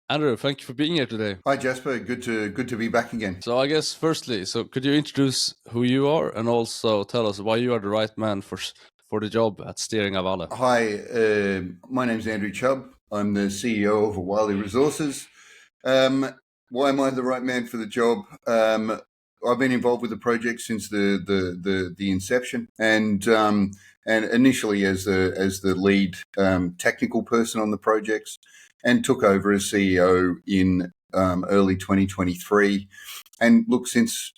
Andrew, thank you for being here today. Hi Jasper, good to be back again. So I guess firstly, could you introduce who you are and also tell us why you are the right man for the job at steering Awalé? Hi, my name's Andrew Chubb. I'm the CEO of Awalé Resources. Why am I the right man for the job? I've been involved with the project since the inception, and initially as the lead technical person on the projects, and took over as CEO in early 2023. And look, since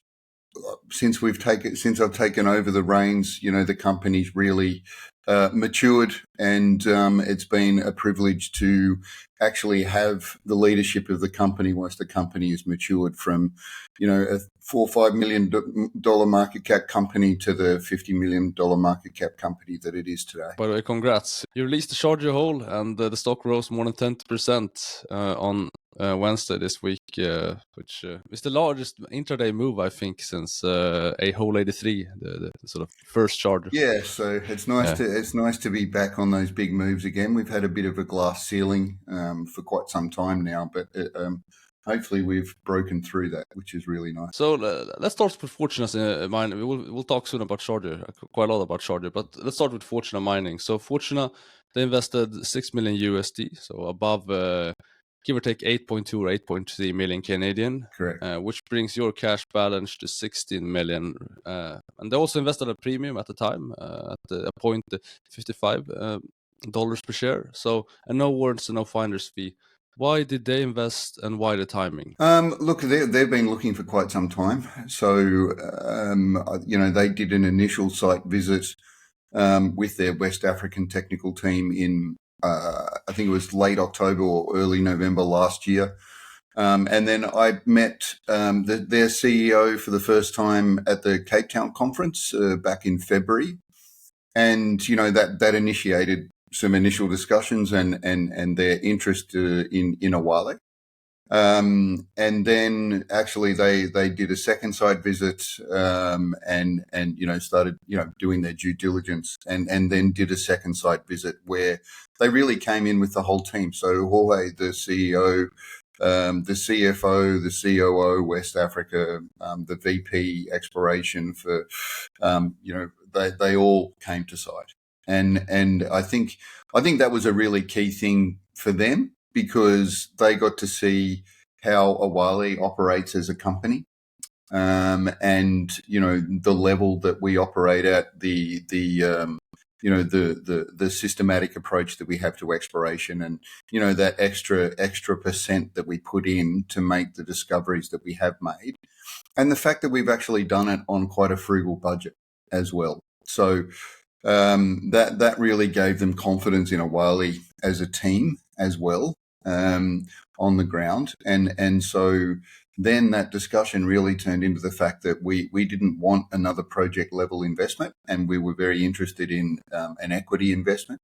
I've taken over the reins, the company's really matured, and it's been a privilege to actually have the leadership of the company whilst the company has matured from, a $4 or $5 million market cap company to the $50 million market cap company that it is today. By the way, congrats. You released the Charger hole and the stock rose more than 20% on Wednesday this week, which is the largest intraday move, I think, since a hole 83, the sort of first Charger. Yeah, so it's nice to be back on those big moves again. We've had a bit of a glass ceiling for quite some time now, but hopefully we've broken through that, which is really nice. So let's start with Fortuna mining. We'll talk soon about Charger, quite a lot about Charger, but let's start with Fortuna mining. So Fortuna, they invested $6 million USD, so above give or take 8.2 or 8.3 million Canadian. Correct. Which brings your cash balance to 16 million. And they also invested a premium at the time at a point $55 per share. So, and no warrants and no finder's fee. Why did they invest and why the timing? Look, they've been looking for quite some time. So, they did an initial site visit with their West African technical team in, I think it was late October or early November last year. And then I met their CEO for the first time at the Cape Town conference back in February. And, that initiated some initial discussions and their interest in Awalé. And then actually they did a second site visit and started doing their due diligence and then did a second site visit where they really came in with the whole team. So Jorge, the CEO, the CFO, the COO, West Africa, the VP exploration for, they all came to site. And I think that was a really key thing for them because they got to see how Awalé operates as a company. And, the level that we operate at, the systematic approach that we have to exploration and, that extra percent that we put in to make the discoveries that we have made. And the fact that we've actually done it on quite a frugal budget as well. So that really gave them confidence in Awalé as a team as well on the ground. And so then that discussion really turned into the fact that we didn't want another project level investment and we were very interested in an equity investment.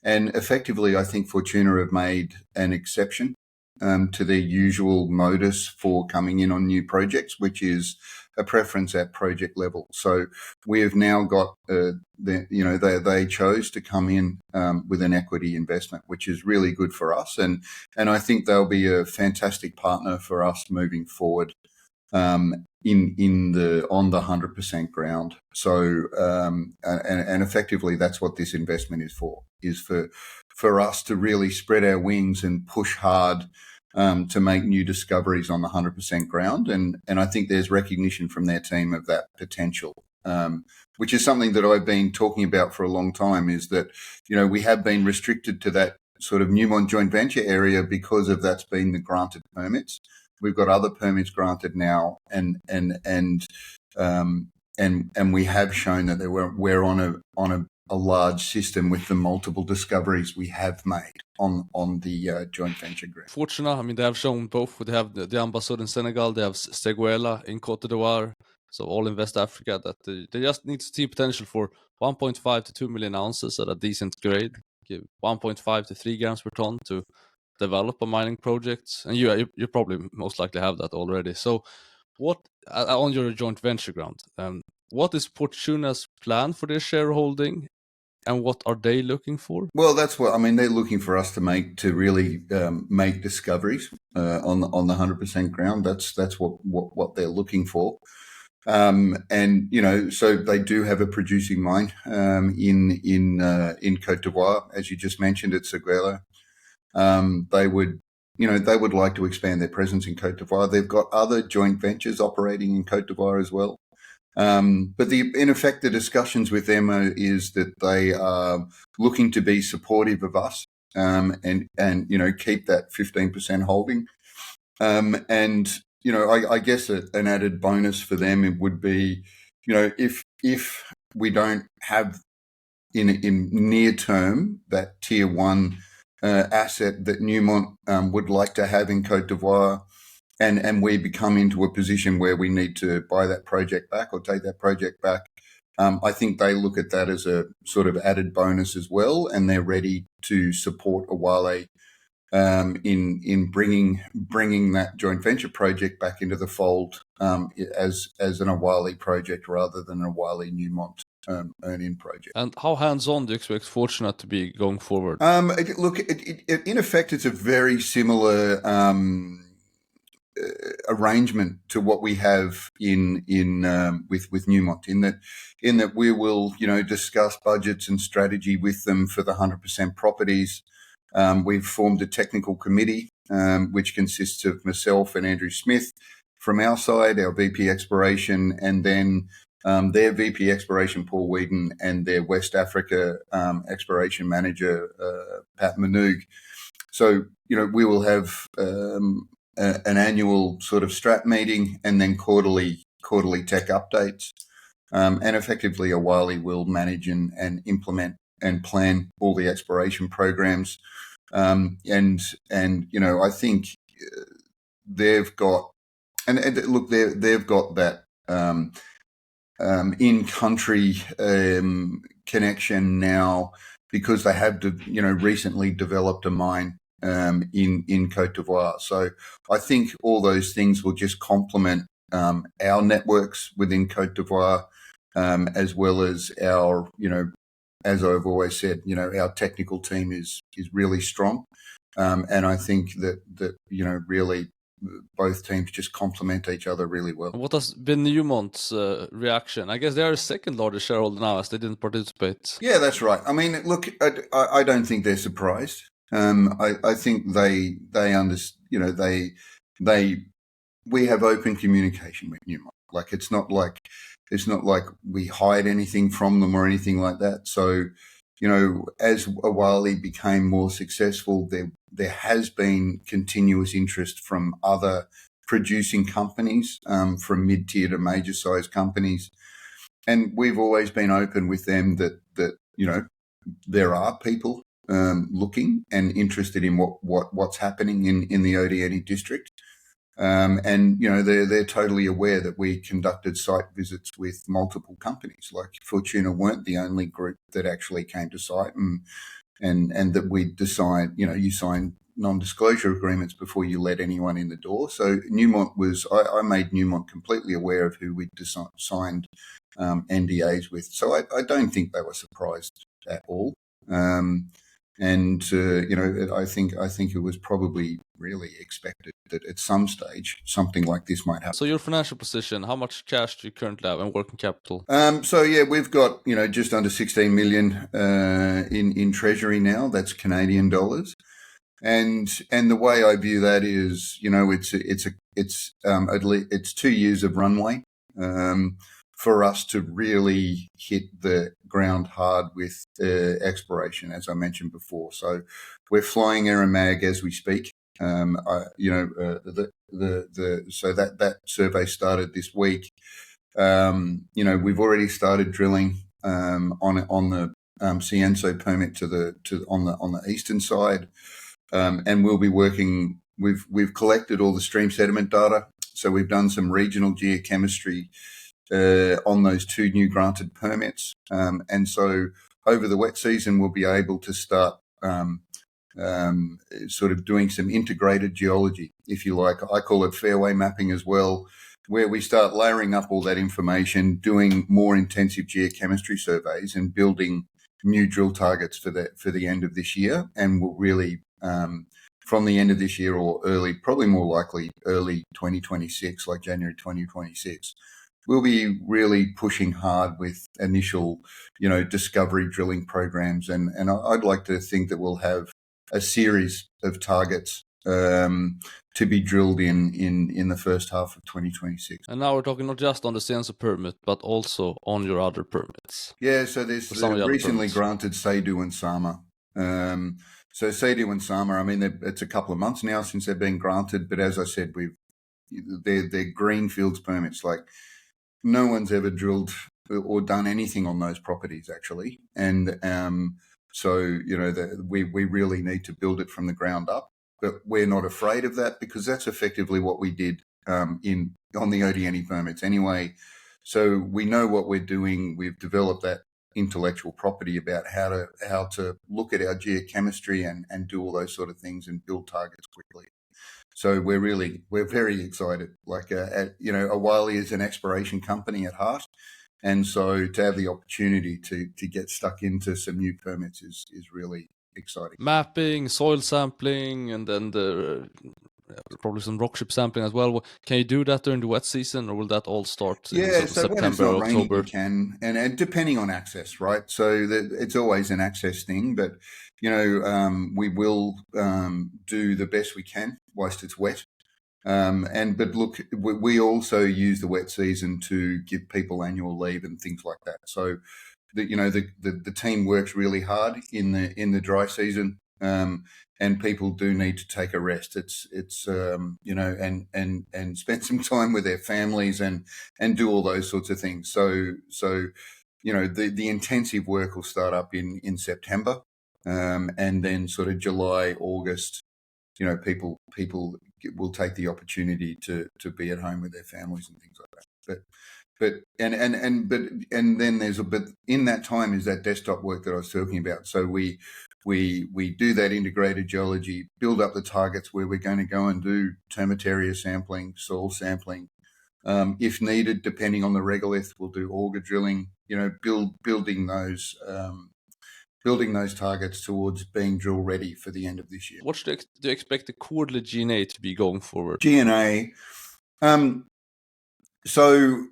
And effectively, I think Fortuna have made an exception to their usual modus for coming in on new projects, which is a preference at project level. So we have now got, they chose to come in with an equity investment, which is really good for us. And I think they'll be a fantastic partner for us moving forward on the 100% ground. So, and effectively that's what this investment is for us to really spread our wings and push hard to make new discoveries on the 100% ground. And I think there's recognition from their team of that potential, which is something that I've been talking about for a long time, is that, we have been restricted to that sort of Newmont joint venture area because of that's been the granted permits. We've got other permits granted now, and we have shown that we're on a large system with the multiple discoveries we have made on the joint venture group. Fortuna, I mean, they have shown both. They have the ambassador in Senegal, they have Seguela in Cote d'Ivoire, so all in West Africa, that they just need to see potential for 1.5 to 2 million ounces at a decent grade, give 1.5 to 3 grams per ton to develop a mining project. And you probably most likely have that already. So what, on your joint venture ground, what is Fortuna's plan for their shareholding? And what are they looking for? Well, that's what I mean. They're looking for us to really make discoveries on the 100% ground. That's what they're looking for. And so they do have a producing mine in Côte d'Ivoire, as you just mentioned, at Séguéla. They would like to expand their presence in Côte d'Ivoire. They've got other joint ventures operating in Côte d'Ivoire as well. But in effect, the discussions with them is that they are looking to be supportive of us and keep that 15% holding. And I guess an added bonus for them it would be, if we don't have in near term that tier one asset that Newmont would like to have in Côte d'Ivoire. And we become into a position where we need to buy that project back or take that project back. I think they look at that as a sort of added bonus as well, and they're ready to support Awalé in bringing that joint venture project back into the fold as an Awalé project rather than an Awalé Newmont earn-in project. And how hands-on do you expect Fortuna to be going forward? Look, in effect, it's a very similar arrangement to what we have with Newmont in that we will discuss budgets and strategy with them for the 100% properties. We've formed a technical committee which consists of myself and Andrew Smith from our side, our VP Exploration, and then their VP Exploration, Paul Whedon, and their West Africa Exploration Manager, Pat Manoog. So, we will have an annual sort of strat meeting and then quarterly tech updates. And effectively, Awalé will manage and implement and plan all the exploration programs. And I think they've got they've got that in-country connection now because they have recently developed a mine in Côte d'Ivoire. So I think all those things will just complement our networks within Côte d'Ivoire, as well as our, as I've always said, our technical team is really strong. And I think that really both teams just complement each other really well. What has been Newmont's reaction? I guess they are the second largest shareholder now, as they didn't participate. Yeah, that's right. I mean, look, I don't think they're surprised. I think they understand. We have open communication with Newmont. Like it's not like we hide anything from them or anything like that. So, as Awalé became more successful, there has been continuous interest from other producing companies, from mid-tier to major-sized companies, and we've always been open with them that there are people looking and interested in what's happening in the Odieni district. And they're totally aware that we conducted site visits with multiple companies. Like Fortuna weren't the only group that actually came to site, and that we decide, you sign non-disclosure agreements before you let anyone in the door. So Newmont I made Newmont completely aware of who we'd signed NDAs with. So I don't think they were surprised at all. And I think it was probably really expected that at some stage something like this might happen. So your financial position, how much cash do you currently have and working capital? So yeah, we've got just under 16 million in treasury now. That's Canadian dollars, and the way I view that is it's 2 years of runway for us to really hit the ground hard with exploration, as I mentioned before. So we're flying Aeromag as we speak. So that survey started this week. We've already started drilling on the Cienso permit on the eastern side, and we'll be working. We've collected all the stream sediment data, so we've done some regional geochemistry on those 2 new granted permits. And so over the wet season, we'll be able to start sort of doing some integrated geology, if you like. I call it fairway mapping as well, where we start layering up all that information, doing more intensive geochemistry surveys and building new drill targets for the end of this year, and will really from the end of this year or probably more likely early 2026, like January 2026. We'll be really pushing hard with initial, discovery drilling programs, and I'd like to think that we'll have a series of targets to be drilled in the first half of 2026. And now we're talking not just on the sensor permit, but also on your other permits. Yeah, so there's the recently granted Seydou and Sama. So Seydou and Sama, I mean, it's a couple of months now since they've been granted, but as I said, they're greenfields permits. Like, no one's ever drilled or done anything on those properties, actually. And so, we really need to build it from the ground up. But we're not afraid of that, because that's effectively what we did on the OD&E permits anyway. So we know what we're doing. We've developed that intellectual property about how to look at our geochemistry and do all those sort of things and build targets quickly. So we're very excited. Like, Awalé is an exploration company at heart. And so to have the opportunity to get stuck into some new permits is really exciting. Mapping, soil sampling, and then probably some rock chip sampling as well. Can you do that during the wet season, or will that all start in so September when it's not or October? Raining, you can, and depending on access, right? So it's always an access thing, but we will do the best we can whilst it's wet. But look, we also use the wet season to give people annual leave and things like that. So the team works really hard in the dry season, and people do need to take a rest. It's and spend some time with their families and do all those sorts of things. So the intensive work will start up in September, and then sort of July, August. People will take the opportunity to be at home with their families and things like that. But then there's in that time is that desktop work that I was talking about. So we do that integrated geology, build up the targets where we're going to go and do termite area sampling, soil sampling. If needed, depending on the regolith, we'll do auger drilling. Building those targets towards being drill ready for the end of this year. What do you expect the quarterly G&A to be going forward? G&A, so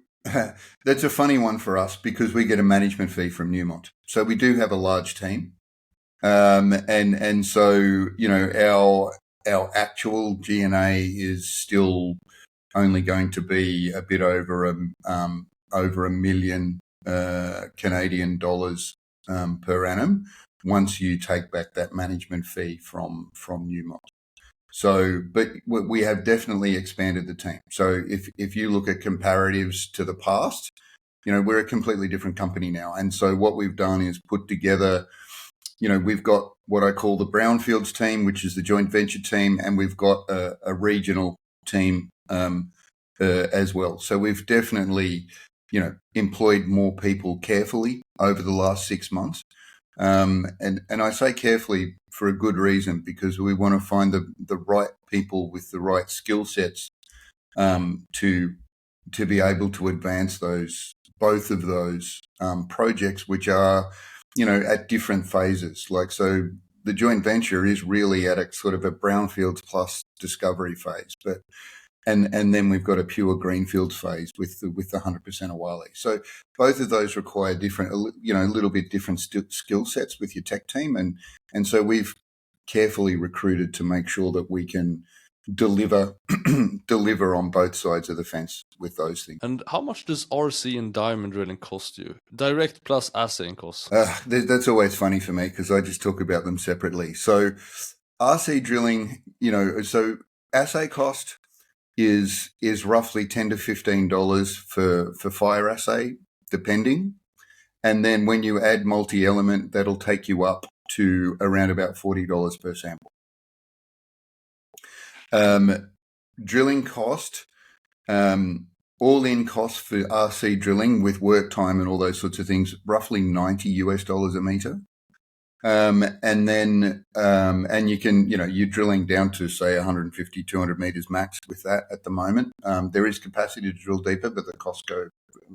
that's a funny one for us, because we get a management fee from Newmont. So we do have a large team, and so our actual G&A is still only going to be a bit over $1 million Canadian dollars per annum once you take back that management fee from Newmont. So, but we have definitely expanded the team. So if you look at comparatives to the past, we're a completely different company now. And so what we've done is put together, we've got what I call the brownfields team, which is the joint venture team, and we've got a regional team as well. So we've definitely, employed more people carefully over the last 6 months. And I say carefully for a good reason, because we want to find the right people with the right skill sets to be able to advance both of those projects, which are at different phases. Like, so the joint venture is really at a sort of a brownfields plus discovery phase, but and then we've got a pure greenfields phase with the 100% Awalé. So both of those require different, a little bit different skill sets with your tech team, and so we've carefully recruited to make sure that we can deliver on both sides of the fence with those things. And how much does RC and diamond drilling cost you? Direct plus assaying costs. That's always funny for me, because I just talk about them separately. So RC drilling, so assay cost is roughly $10 to $15 for fire assay, depending. And then when you add multi-element, that'll take you up to around about $40 per sample. Drilling cost, all-in cost for RC drilling with work time and all those sorts of things, roughly $90 a meter. And then, and you can, you're drilling down to say 150, 200 meters max with that at the moment. There is capacity to drill deeper, but the costs go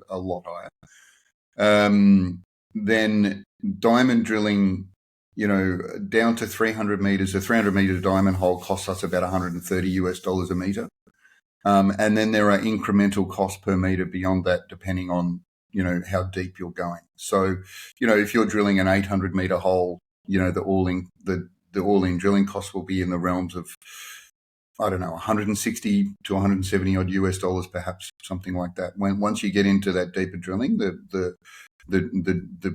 a lot higher. Then diamond drilling, down to 300 meters, a 300-meter diamond hole costs us about $130 a meter. And then there are incremental costs per meter beyond that, depending on, how deep you're going. So, if you're drilling an 800-meter hole, the all-in drilling cost will be in the realms of, I don't know, 160 to 170 odd US dollars, perhaps, something like that. Once you get into that deeper drilling, the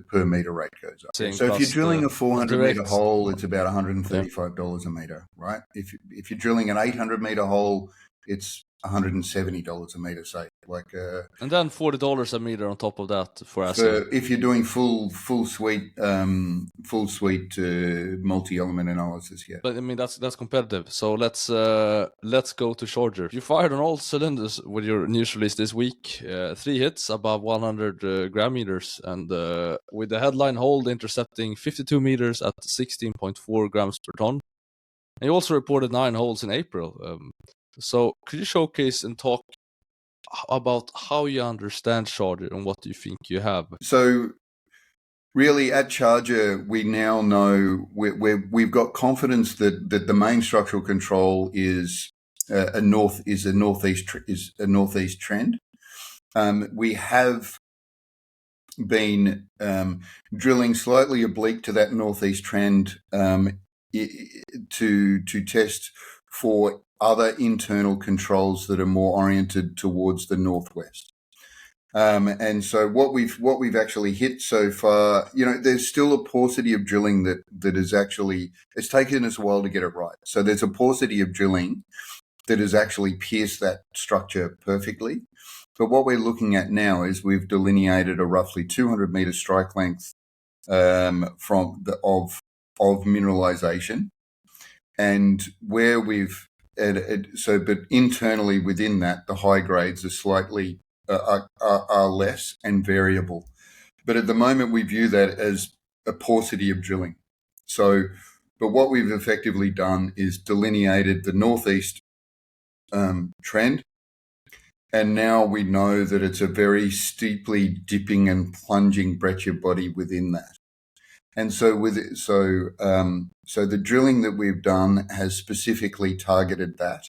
per meter rate goes up. So if you're drilling a 400-meter hole, it's about $135 a meter, right? If you're drilling an 800-meter hole, it's $170 a meter, say. And then $40 a meter on top of that for assay. If you're doing full suite multi-element analysis, yeah. But I mean that's competitive. So let's go to Charger. You fired on all cylinders with your news release this week. 3 hits above 100 gram meters, and with the headline hold intercepting 52 meters at 16.4 grams per ton. And you also reported 9 holes in April. So could you showcase and talk about how you understand Charger and what you think you have? So really, at Charger, we now know we've got confidence that the main structural control is a northeast trend. We have been drilling slightly oblique to that northeast trend to test for other internal controls that are more oriented towards the northwest. And so what we've actually hit so far, there's still a paucity of drilling that is actually, it's taken us a while to get it right. So there's a paucity of drilling that has actually pierced that structure perfectly. But what we're looking at now is we've delineated a roughly 200-meter strike length of mineralization, and where but internally within that, the high grades are slightly are less and variable. But at the moment, we view that as a paucity of drilling. So, but what we've effectively done is delineated the northeast trend, and now we know that it's a very steeply dipping and plunging breccia body within that. And so so the drilling that we've done has specifically targeted that,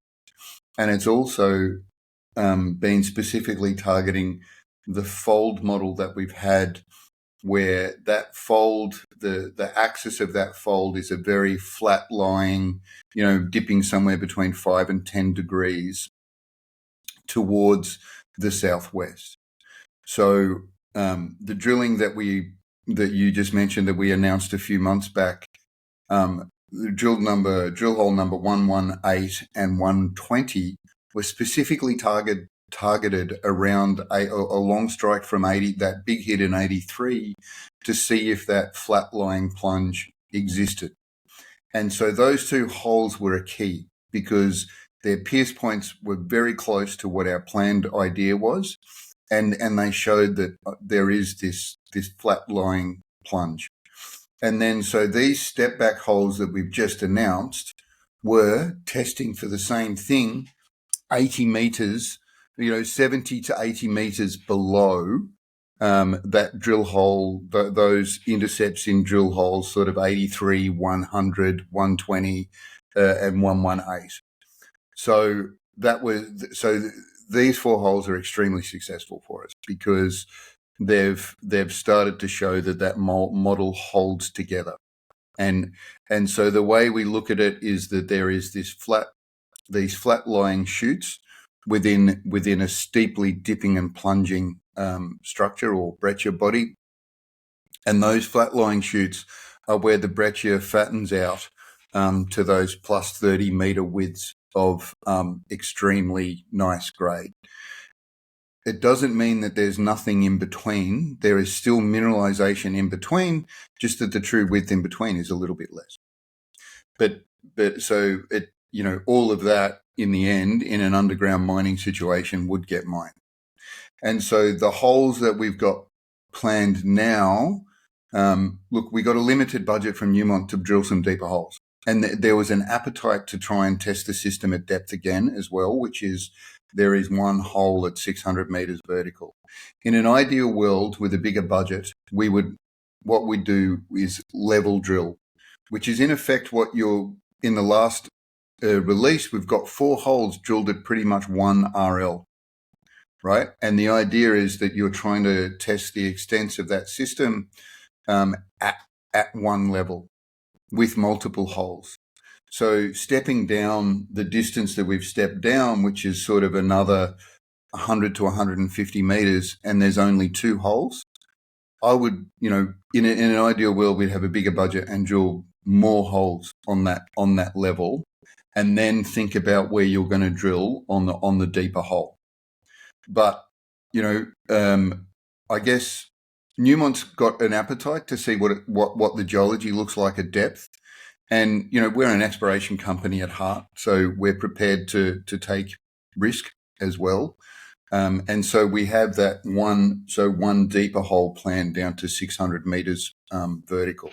and it's also been specifically targeting the fold model that we've had, where that fold, the axis of that fold is a very flat lying, dipping somewhere between 5 and 10 degrees towards the southwest. So the drilling that you just mentioned that we announced a few months back, drill hole number 118 and 120 were specifically targeted around a long strike from 80, that big hit in 83, to see if that flat lying plunge existed. And so those 2 holes were a key because their pierce points were very close to what our planned idea was, and they showed that there is this flat lying plunge. And then so these step back holes that we've just announced were testing for the same thing, 80 meters, 70 to 80 meters below that drill hole, those intercepts in drill holes, sort of 83, 100, 120, and 118. So these 4 holes are extremely successful for us because they've started to show that model holds together. And so the way we look at it is that there is these flat lying chutes within a steeply dipping and plunging structure or breccia body. And those flat lying chutes are where the breccia fattens out to those plus 30 meter widths of extremely nice grade. It doesn't mean that there's nothing in between. There is still mineralization in between, just that the true width in between is a little bit less. But so it, all of that in the end, in an underground mining situation, would get mined. And so the holes that we've got planned now, look, we got a limited budget from Newmont to drill some deeper holes. And there was an appetite to try and test the system at depth again as well, which is there is 1 hole at 600 meters vertical. In an ideal world with a bigger budget, we would what we do is level drill, which is in effect what you're in the last release. We've got 4 holes drilled at pretty much 1 RL, right? And the idea is that you're trying to test the extents of that system at one level with multiple holes. So stepping down the distance that we've stepped down, which is sort of another 100 to 150 meters, and there's only 2 holes, I would, in an ideal world, we'd have a bigger budget and drill more holes on that level, and then think about where you're going to drill on the deeper hole. But I guess Newmont's got an appetite to see what the geology looks like at depth. And, we're an exploration company at heart, so we're prepared to take risk as well. And so we have that one deeper hole planned down to 600 meters vertical.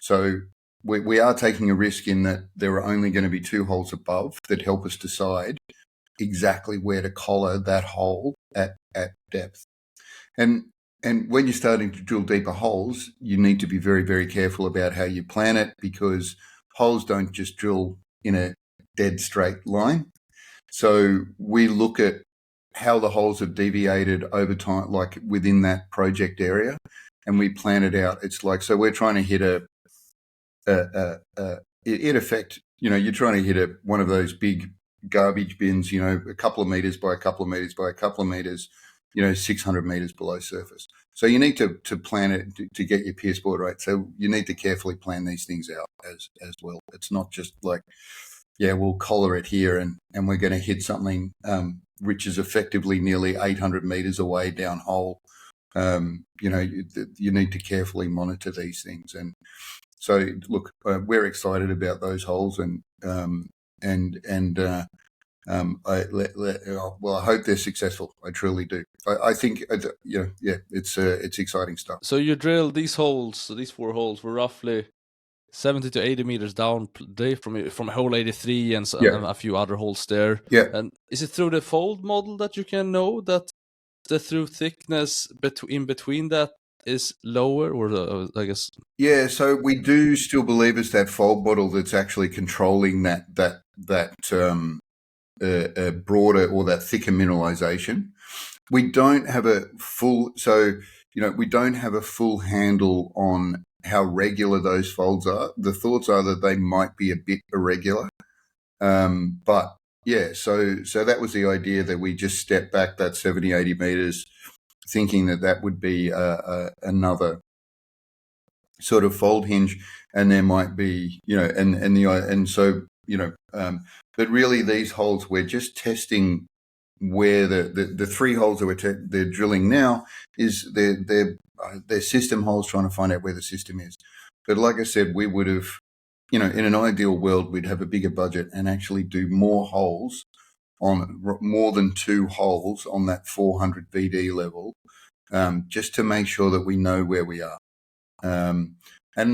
So we are taking a risk in that there are only going to be 2 holes above that help us decide exactly where to collar that hole at depth. And when you're starting to drill deeper holes, you need to be very, very careful about how you plan it, because holes don't just drill in a dead straight line. So we look at how the holes have deviated over time, like within that project area, and we plan it out. It's like, so we're trying to hit in effect, you're trying to hit one of those big garbage bins, a couple of meters by a couple of meters by a couple of meters, 600 meters below surface. So you need to plan it to get your pierce bore rate. So you need to carefully plan these things out as well. It's not just like, we'll collar it here and we're going to hit something which is effectively nearly 800 meters away down hole. You need to carefully monitor these things. And so, look, we're excited about those holes, and I hope they're successful. I truly do. I think, it's exciting stuff. So you drilled these holes, these 4 holes were roughly 70 to 80 meters down from hole 83 and a few other holes there. Yeah. And is it through the fold model that you can know that the through thickness in between that is lower, or I guess? Yeah, so we do still believe it's that fold model that's actually controlling that broader or that thicker mineralization. We don't have a full handle on how regular those folds are. The thoughts are that they might be a bit irregular, but yeah. So that was the idea, that we just step back that 70, 80 meters, thinking that would be another sort of fold hinge, and there might be, but really these holes, we're just testing where the 3 holes that they're drilling now is they're system holes, trying to find out where the system is. But like I said, we would have, in an ideal world, we'd have a bigger budget and actually do more holes on more than 2 holes on that 400 VD level, just to make sure that we know where we are. And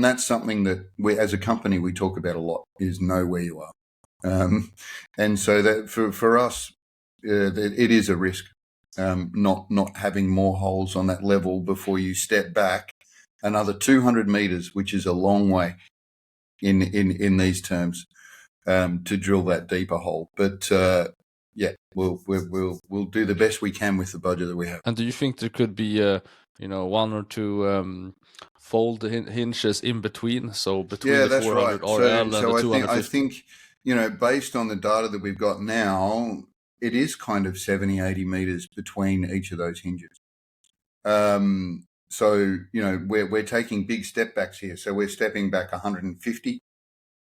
that's something that we, as a company, we talk about a lot, is know where you are. And so that for us, it is a risk, not having more holes on that level before you step back another 200 meters, which is a long way in these terms, to drill that deeper hole. But we'll do the best we can with the budget that we have. And do you think there could be 1 or 2 fold hinges in between? So between the 400 right. RL and the 250. I think based on the data that we've got now, it is kind of 70, 80 meters between each of those hinges. So we're taking big step backs here. So we're stepping back 150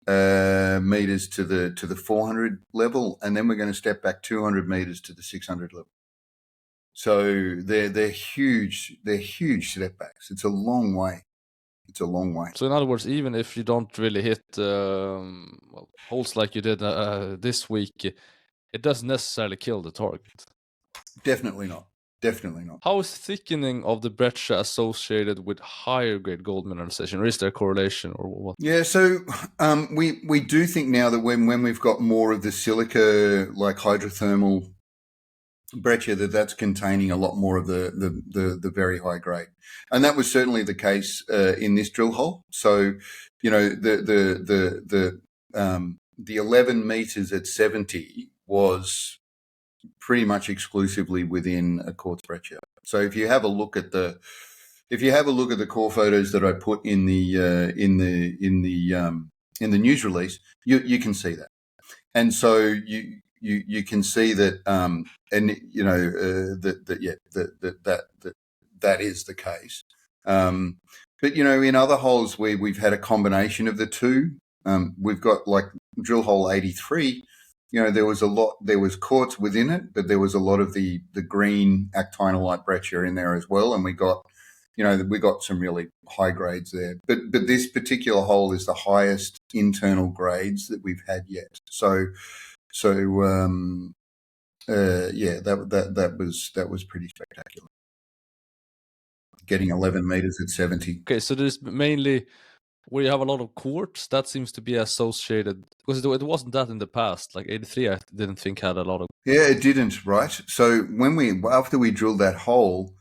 meters to the 400 level, and then we're going to step back 200 meters to the 600 level. So they're huge. They're huge step backs. It's a long way. It's a long way. So in other words, even if you don't really hit holes like you did this week, it doesn't necessarily kill the target. Definitely not. Definitely not. How is thickening of the breccia associated with higher grade gold mineralization? Or is there a correlation, or what? Yeah, so we do think now that when we've got more of the silica, like hydrothermal breccia that's containing a lot more of the very high grade, and that was certainly the case in this drill hole. So, the 11 meters at 70 was pretty much exclusively within a quartz breccia. So if you have a look at the core photos that I put in the news release, you can see that, and so you can see that, that is the case. But in other holes where we've had a combination of the two, we've got like drill hole 83. There was quartz within it, but there was a lot of the green actinolite breccia in there as well, and we got some really high grades there. But this particular hole is the highest internal grades that we've had yet. That was pretty spectacular. Getting 11 meters at 70. Okay, so there's mainly where you have a lot of quartz that seems to be associated, because it wasn't that in the past. Like 83, I didn't think had a lot of. Yeah, it didn't, right? So after we drilled that hole,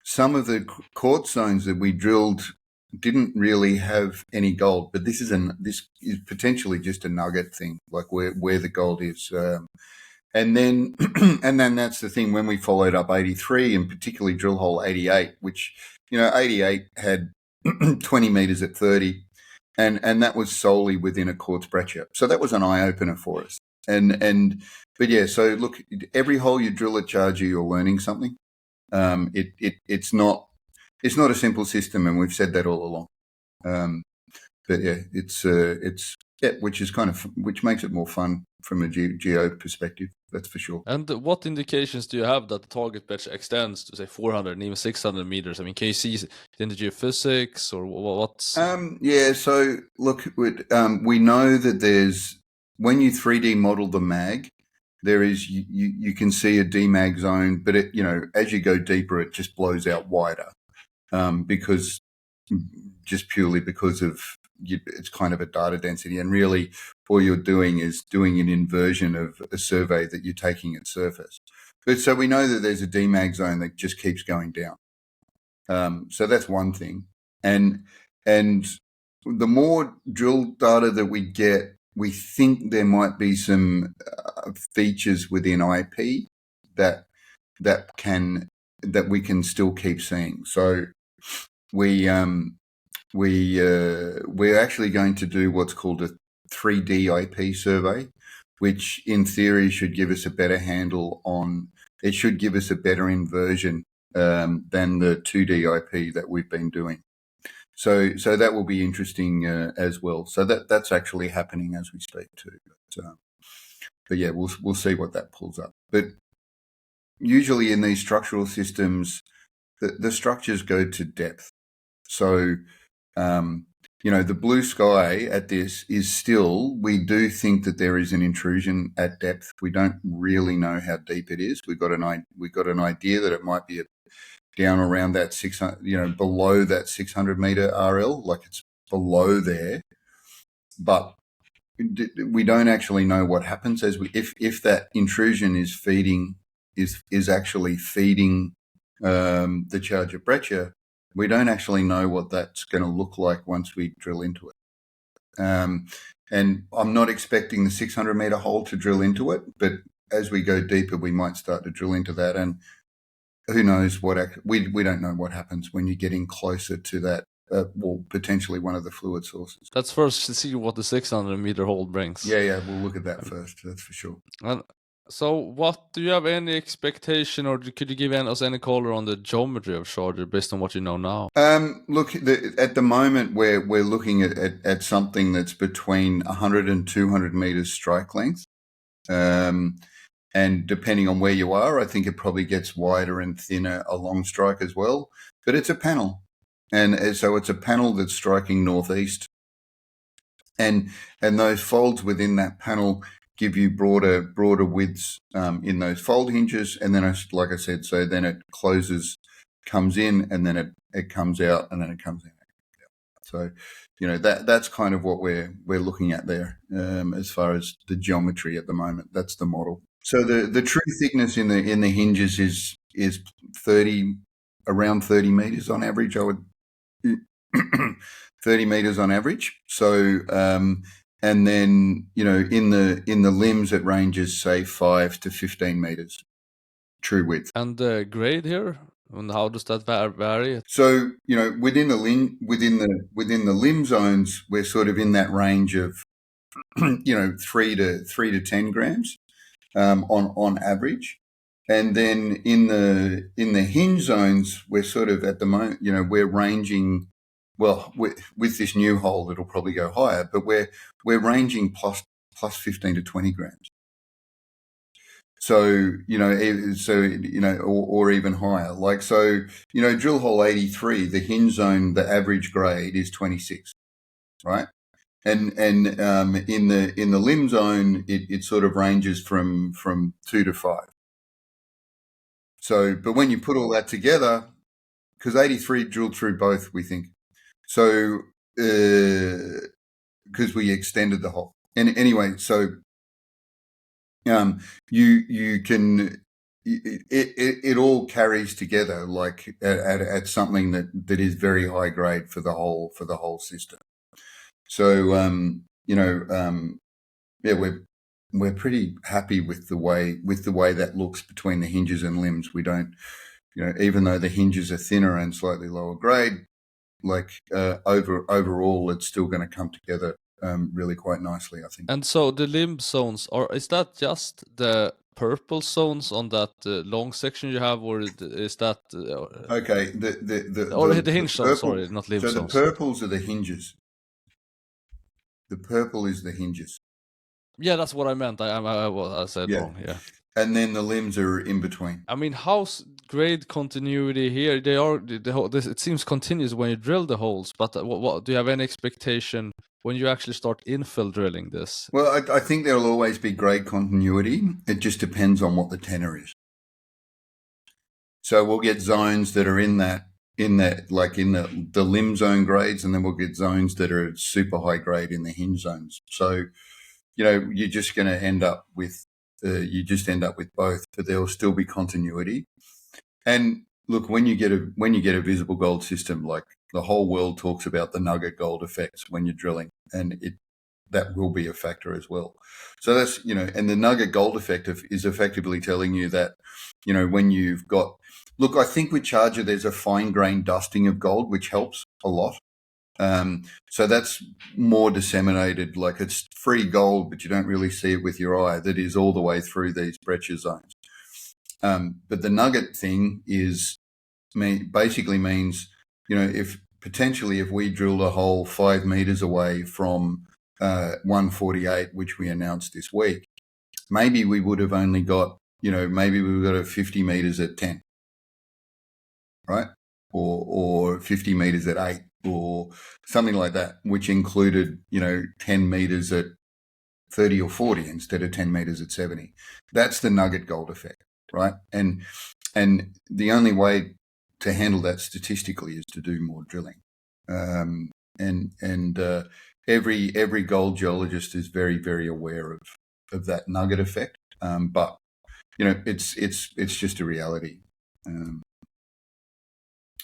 some of the quartz zones that we drilled didn't really have any gold, but this is potentially just a nugget thing, like where the gold is. And then that's the thing, when we followed up 83 and particularly drill hole 88, which 88 had 20 meters at 30, and that was solely within a quartz breccia. So that was an eye opener for us. But yeah, so look, every hole you drill at Charger, you're learning something. It's not a simple system, and we've said that all along. But yeah, which makes it more fun from a geo perspective. That's for sure. And what indications do you have that the target breccia extends to say 400 and even 600 meters? I mean, can you see it in the geophysics, or what's? Yeah. So look, we know that when you 3D model the mag, there is you can see a demag zone, but it as you go deeper, it just blows out wider, because it's kind of a data density, and really all you're doing is doing an inversion of a survey that you're taking at surface. But so we know that there's a demag zone that just keeps going down. So that's one thing, and the more drill data that we get, we think there might be some features within IP that we can still keep seeing. So we're actually going to do what's called a 3D IP survey, which in theory should give us a better handle on. It should give us a better inversion than the 2D IP that we've been doing. So that will be interesting as well. So that's actually happening as we speak too. But yeah, we'll see what that pulls up. But usually in these structural systems, the structures go to depth. So the blue sky at this is still. We do think that there is an intrusion at depth. We don't really know how deep it is. We've got an idea that it might be down around that 600, below that 600 meter RL, like it's below there, but we don't actually know what happens if that intrusion is actually feeding the charge of breccia. We don't actually know what that's going to look like once we drill into it. And I'm not expecting the 600 meter hole to drill into it, but as we go deeper, we might start to drill into that. And who knows we don't know what happens when you're getting closer to that, potentially one of the fluid sources. Let's first see what the 600 meter hole brings. Yeah, we'll look at that first. That's for sure. And so, do you have any expectation, or could you give us any color on the geometry of Charger based on what you know now? Look, at the moment we're looking at something that's between 100 and 200 meters strike length. And depending on where you are, I think it probably gets wider and thinner along strike as well. But it's a panel. And so it's a panel that's striking northeast. And those folds within that panel give you broader widths in those fold hinges. And then, like I said, so then it comes in, and then it comes out, and then it comes in. So, that's kind of what we're looking at there as far as the geometry at the moment. That's the model. So the true thickness in the hinges is 30, around 30 meters on average. I would 30 meters on average. So and then in the limbs it ranges say 5 to 15 meters true width. And the grade here, and how does that vary? So within the limb zones, we're sort of in that range of 3 to 10 grams on average. And then in the hinge zones, we're sort of at the moment, we're ranging. Well, with this new hole, it'll probably go higher, but we're ranging plus 15 to 20 grams. So or even higher. Like so, drill hole 83, the hinge zone, the average grade is 26, right? And in the limb zone, it sort of ranges from 2 to 5. So, but when you put all that together, because 83 drilled through both, we think. So, because we extended the hole. And anyway, so you can it all carries together like at something that is very high grade for the whole system. So we're pretty happy with the way that looks between the hinges and limbs. We don't, even though the hinges are thinner and slightly lower grade, like overall, it's still going to come together really quite nicely, I think. And so the limb zones, is that just the purple zones on that long section you have, or is that Okay, the hinge zones? Sorry, not limb so zones. the purples are the hinges. The purple is the hinges. Yeah, that's what I meant. I said wrong. Yeah. And then the limbs are in between. I mean, how's grade continuity here? They are it seems continuous when you drill the holes, but what do you have any expectation when you actually start infill drilling this? Well, I think there'll always be grade continuity. It just depends on what the tenor is. So we'll get zones that are in like in the limb zone grades, and then we'll get zones that are super high grade in the hinge zones. So, you're just going to end up with both, but there will still be continuity. And look, when you get a visible gold system, like the whole world talks about the nugget gold effects when you're drilling, and that will be a factor as well. So that's, and the nugget gold effect is effectively telling you that, when you've got, look, I think with Charger, there's a fine grain dusting of gold, which helps a lot. So that's more disseminated, like it's free gold, but you don't really see it with your eye. That is all the way through these breccia zones. But the nugget thing basically means, if we drilled a hole 5 meters away from 148, which we announced this week, maybe we would have only got, maybe we got a 50 meters at 10, right? Or 50 meters at 8 or something like that, which included, 10 meters at 30 or 40 instead of 10 meters at 70. That's the nugget gold effect, right? And the only way to handle that statistically is to do more drilling. Every gold geologist is very, very aware of that nugget effect. But it's just a reality.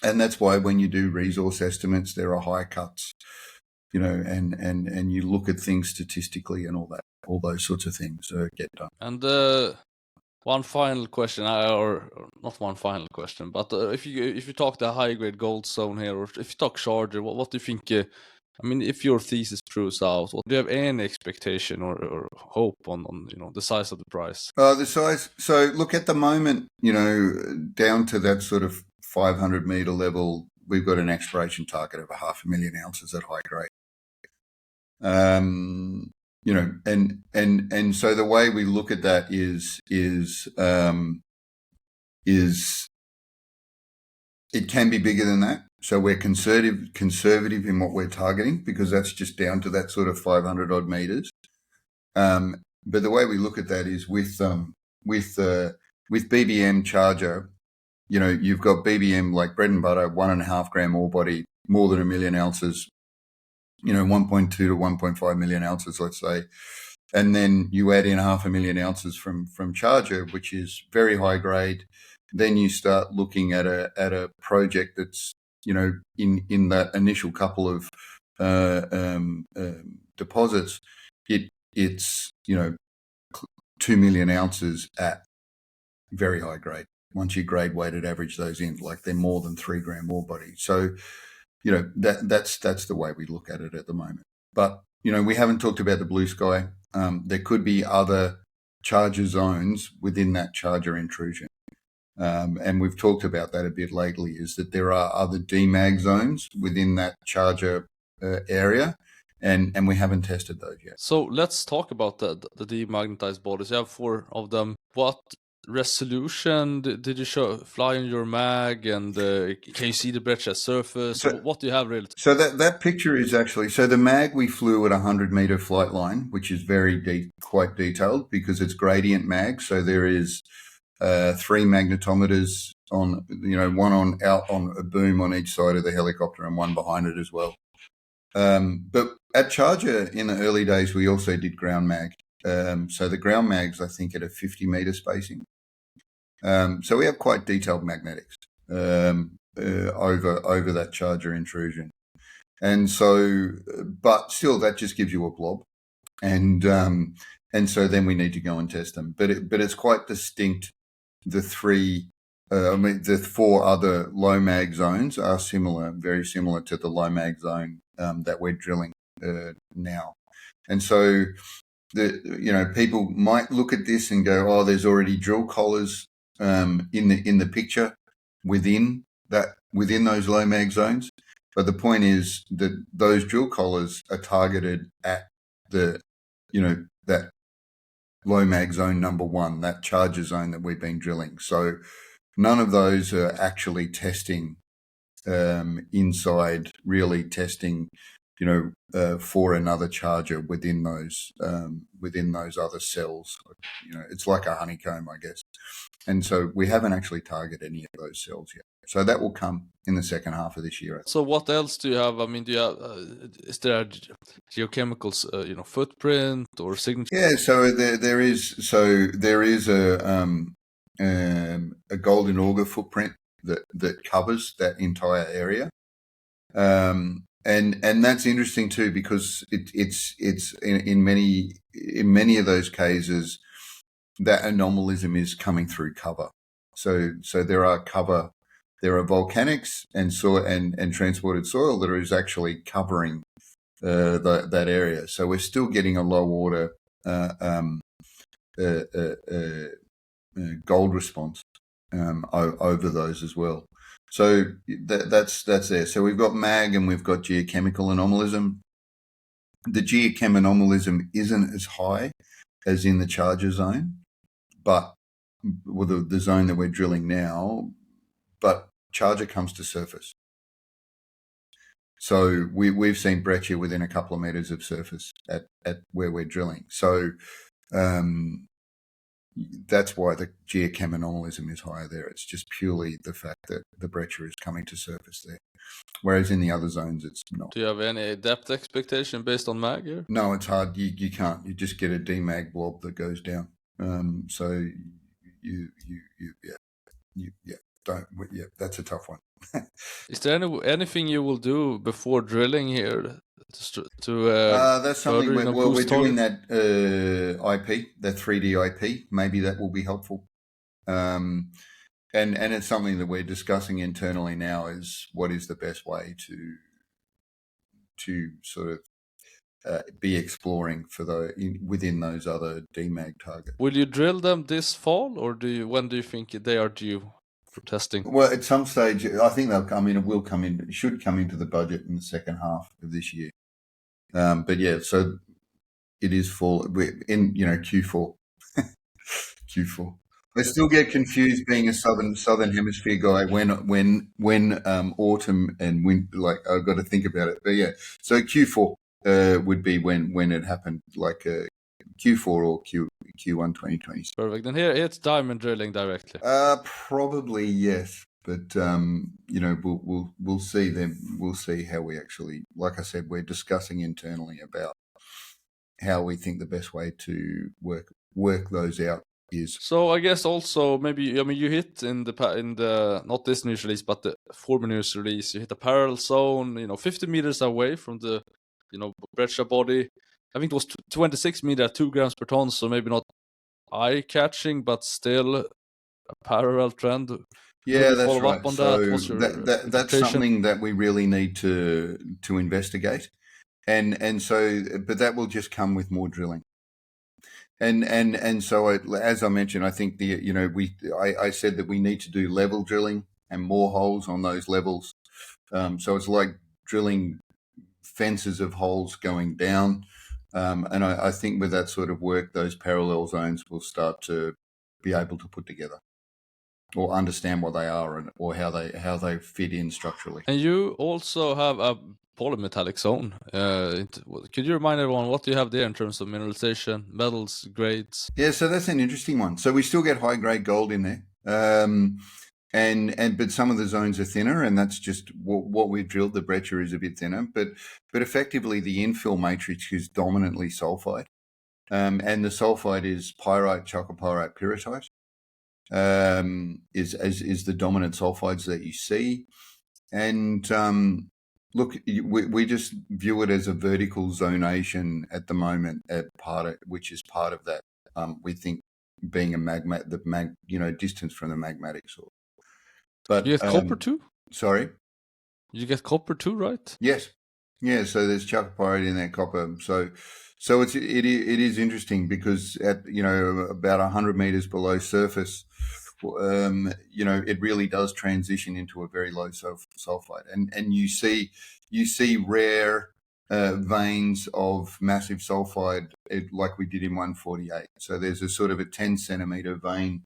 And that's why when you do resource estimates, there are high cuts, and you look at things statistically and all those sorts of things get done. And one final question, or not one final question, but if you talk the high grade gold zone here, or if you talk Charger, what do you think? I mean, if your thesis proves out, do you have any expectation or hope on the size of the price? The size. So look, at the moment, down to that sort of 500 meter level, we've got an exploration target of 500,000 ounces at high grade. And so the way we look at that is it can be bigger than that. So we're conservative in what we're targeting, because that's just down to that sort of 500 odd meters. But the way we look at that is with BBM Charger, you've got BBM like bread and butter, 1.5 gram ore body, more than 1 million ounces, 1.2 to 1.5 million ounces, let's say. and then you add in 500,000 ounces from Charger, which is very high grade. Then you start looking at a project that's, you know, in that initial couple of deposits, it's, you know, 2 million ounces at very high grade. Once you grade weighted average those in, like they're more than 3 gram ore body. So, you know, that's the way we look at it at the moment. But, you know, we haven't talked about the blue sky. There could be other Charger zones within that Charger intrusion. And we've talked about that a bit lately, is that there are other demag zones within that Charger area, and we haven't tested those yet. So let's talk about the demagnetized bodies. You have 4 of them. What resolution did you fly in your mag, and can you see the Breccia surface? So, what do you have really? So that picture is actually, so the mag we flew at 100-meter flight line, which is very quite detailed because it's gradient mag. So there is 3 magnetometers on, you know, one out on a boom on each side of the helicopter and one behind it as well. But at Charger in the early days, we also did ground mag. So the ground mags, I think, at a 50-meter spacing. So we have quite detailed magnetics over that Charger intrusion. And so, but still, that just gives you a blob, and so then we need to go and test them. But it's quite distinct. The 4 other low mag zones are similar, very similar to the low mag zone that we're drilling now. And so, you know, people might look at this and go, "Oh, there's already drill collars in the picture within those low mag zones." But the point is that those drill collars are targeted at the, you know, that low mag zone number 1, that Charger zone that we've been drilling. So none of those are actually testing inside, really testing, you know, for another Charger within those other cells. You know, it's like a honeycomb, I guess. And so we haven't actually targeted any of those cells yet. So that will come in the second half of this year. So what else do you have? I mean, do you have, is there a geochemicals, you know, footprint or signature? Yeah, so there is a golden auger footprint that covers that entire area, and that's interesting too, because it's in many of those cases that anomalism is coming through cover. So there are volcanics and soil and transported soil that is actually covering that area. So we're still getting a low order gold response over those as well. So that's there. So we've got mag and we've got geochemical anomalism. The geochem anomalism isn't as high as in the Charger zone, but with the zone that we're drilling now, but Charger comes to surface. So we've seen breccia within a couple of meters of surface at where we're drilling. So that's why the geochem anomalism is higher there. It's just purely the fact that the breccia is coming to surface there. Whereas in the other zones, it's not. Do you have any depth expectation based on mag here? No, it's hard. You can't. You just get a demag blob that goes down. So that's a tough one. Is there anything you will do before drilling here to that's something we're doing that IP, that 3D IP. Maybe that will be helpful. And it's something that we're discussing internally now, is what is the best way to sort of be exploring for within those other demag targets. Will you drill them this fall, or when do you think they are due for testing? Well, at some stage, I think they'll come in. It should come into the budget in the second half of this year. But yeah, so it is full. We're in, you know, Q4. Q4. I still get confused being a southern hemisphere guy when autumn and winter. Like, I've got to think about it. But yeah, so Q4 would be when it happened, like Q4 or Q1 2020. Perfect. And here it's diamond drilling directly. Probably yes, but you know, we'll see then. We'll see how we actually. Like I said, we're discussing internally about how we think the best way to work those out is. So I guess also maybe you hit in the not this news release but the former news release, you hit a parallel zone 50 meters away from the Breccia body. I think it was 26 meters at 2 grams per ton, so maybe not eye catching but still a parallel trend. Yeah, Could you that's follow right. up on that? So What's your that's interpretation? something that we really need to investigate, and so but that will just come with more drilling. And so as I mentioned, I think I said that we need to do level drilling and more holes on those levels. So it's like drilling fences of holes going down, and I think with that sort of work, those parallel zones will start to be able to put together or understand what they are or how they fit in structurally. And you also have a polymetallic zone. Could you remind everyone what you have there in terms of mineralization, metals, grades? Yeah, so that's an interesting one. So we still get high grade gold in there, but some of the zones are thinner, and that's just what we've drilled. The Breccia is a bit thinner, but effectively the infill matrix is dominantly sulfide, and the sulfide is pyrite, chalcopyrite, pyrrhotite. Is the dominant sulfides that you see, and look, we just view it as a vertical zonation at the moment, which is part of that. We think being a distance from the magmatic source. But You get copper too? Sorry. You get copper too, right? Yes. Yeah. So there's chalcopyrite in that copper. So it is interesting because at about 100 meters below surface, it really does transition into a very low sulfide, and you see rare veins of massive sulfide, like we did in 148. So there's a sort of a 10 centimeter vein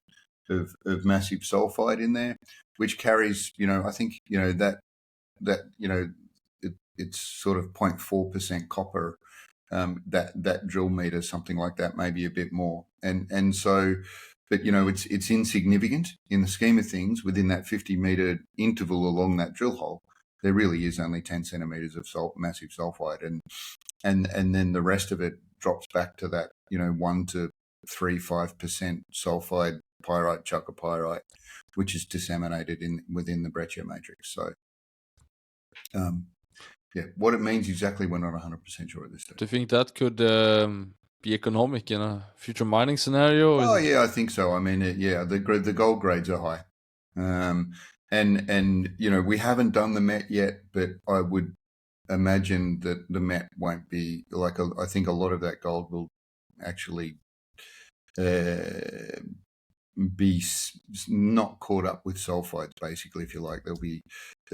of massive sulfide in there, which carries, I think, it's sort of 0.4% copper. That drill meter, something like that, maybe a bit more, and so. But it's insignificant in the scheme of things within that 50-meter interval along that drill hole. There really is only 10 centimeters of massive sulfide, and then the rest of it drops back to that 1 to 3-5% sulfide, pyrite, chalcopyrite, which is disseminated within the Breccia matrix. So, yeah, what it means exactly, we're not 100% sure at this stage. Do you think that could be economic in a future mining scenario? Oh, yeah, I think so. I mean, the gold grades are high, and we haven't done the MET yet, but I would imagine that the MET won't be I think a lot of that gold will actually be not caught up with sulfides, basically, if you like. There'll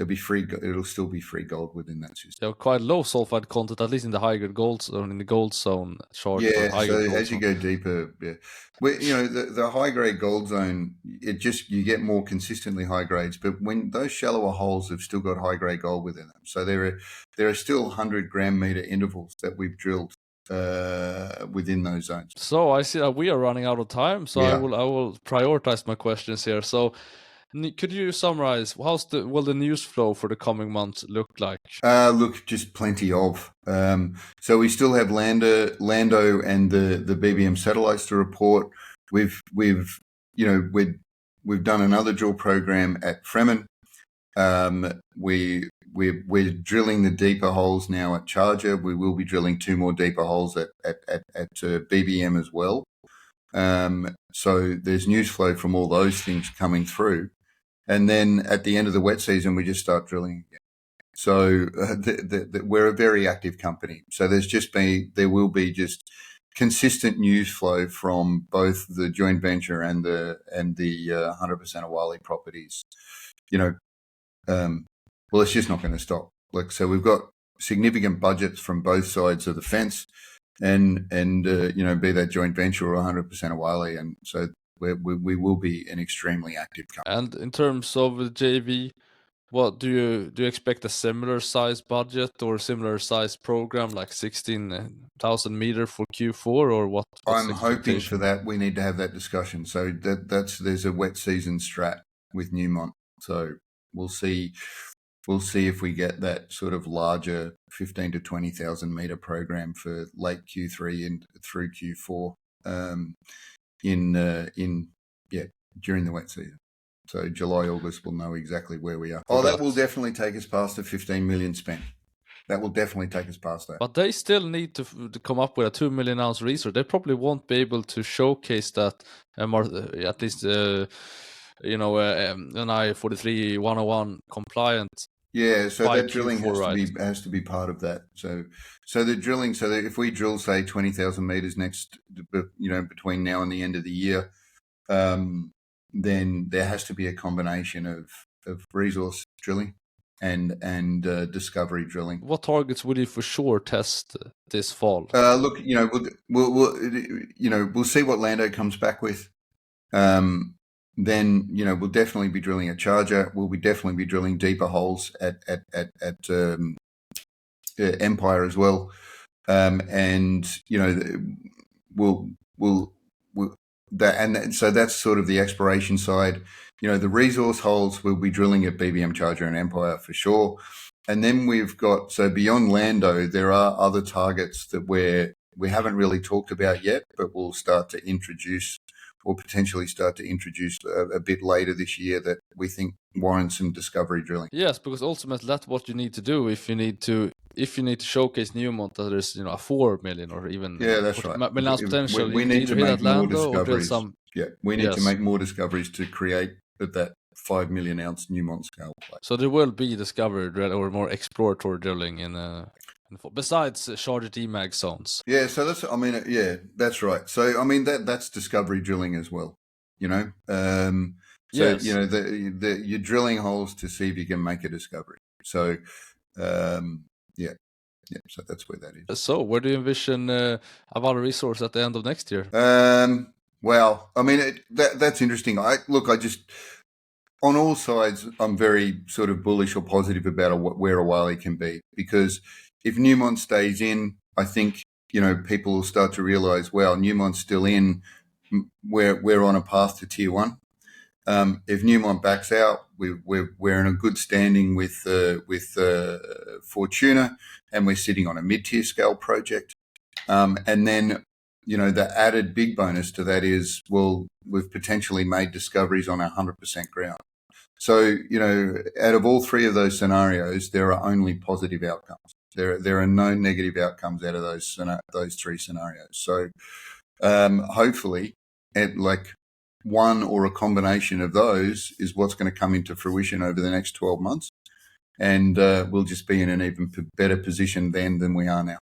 be free. It'll still be free gold within that system. They have quite low sulfide content, at least in the high grade gold zone, in the gold zone chart. Yeah, so as you go deeper, the high grade gold zone, you get more consistently high grades. But when those shallower holes have still got high grade gold within them, so there are still 100 gram meter intervals that we've drilled within those zones. So I see that we are running out of time, so I will prioritize my questions here. So could you summarize will the news flow for the coming months look like? Look, just plenty of. So we still have Lando and the BBM satellites to report. We've done another drill program at Fremen. We're drilling the deeper holes now at Charger. We will be drilling 2 more deeper holes at BBM as well. So there's news flow from all those things coming through. And then at the end of the wet season, we just start drilling again. So we're a very active company. So there will be just consistent news flow from both the joint venture and the 100% Awalé properties. Well, it's just not going to stop. So we've got significant budgets from both sides of the fence, and be that joint venture or 100% Awalé, and so we will be an extremely active company. And in terms of the JV, what do you expect a similar size budget or similar size program, like 16,000 meter for Q4, or what? I'm hoping for that. We need to have that discussion. So there's a wet season strat with Newmont. So we'll see. we'll see if we get that sort of larger 15 to 20,000 meter program for late Q3 and through Q4 during the wet season. So July, August, we'll know exactly where we are. Oh, that will definitely take us past the 15 million spent. That will definitely take us past that. But they still need to come up with a 2 million ounce resource. They probably won't be able to showcase that, at least, an I-43 101 compliant. Yeah, so that drilling Q4, has to be part of that. So the drilling, so that if we drill, say, 20,000 meters next, between now and the end of the year, then there has to be a combination of resource drilling and discovery drilling. What targets will you for sure test this fall? Look, we'll see what Lando comes back with. Then we'll definitely be drilling a charger. We'll be definitely be drilling deeper holes at Empire as well, and so that's sort of the exploration side. The resource holes we'll be drilling at BBM Charger and Empire for sure. And then we've got, so beyond Lando, there are other targets that we haven't really talked about yet, but we'll start to introduce, or potentially start to introduce a bit later this year, that we think warrant some discovery drilling. Yes, because ultimately that's what you need to do if you need to showcase Newmont that there's a 4 million or even that's right. million ounce potential. We need to make more discoveries. We need to make more discoveries to create that 5 million ounce Newmont scale play. So there will be discovery or more exploratory drilling besides charger DMAG zones. Yeah, so that's right. So that's discovery drilling as well. Yes. You're drilling holes to see if you can make a discovery. So so that's where that is. So where do you envision Awalé resource at the end of next year? Well, that's interesting. On all sides, I'm very sort of bullish or positive about where Awalé can be, because if Newmont stays in, I think people will start to realize, well, Newmont's still in. We're on a path to tier 1. If Newmont backs out, we're in a good standing with Fortuna, and we're sitting on a mid-tier scale project. And then the added big bonus to that is, well, we've potentially made discoveries on 100% ground. So, out of all three of those scenarios, there are only positive outcomes. There are no negative outcomes out of those three scenarios. So, hopefully, one or a combination of those is what's going to come into fruition over the next 12 months. And we'll just be in an even better position then than we are now.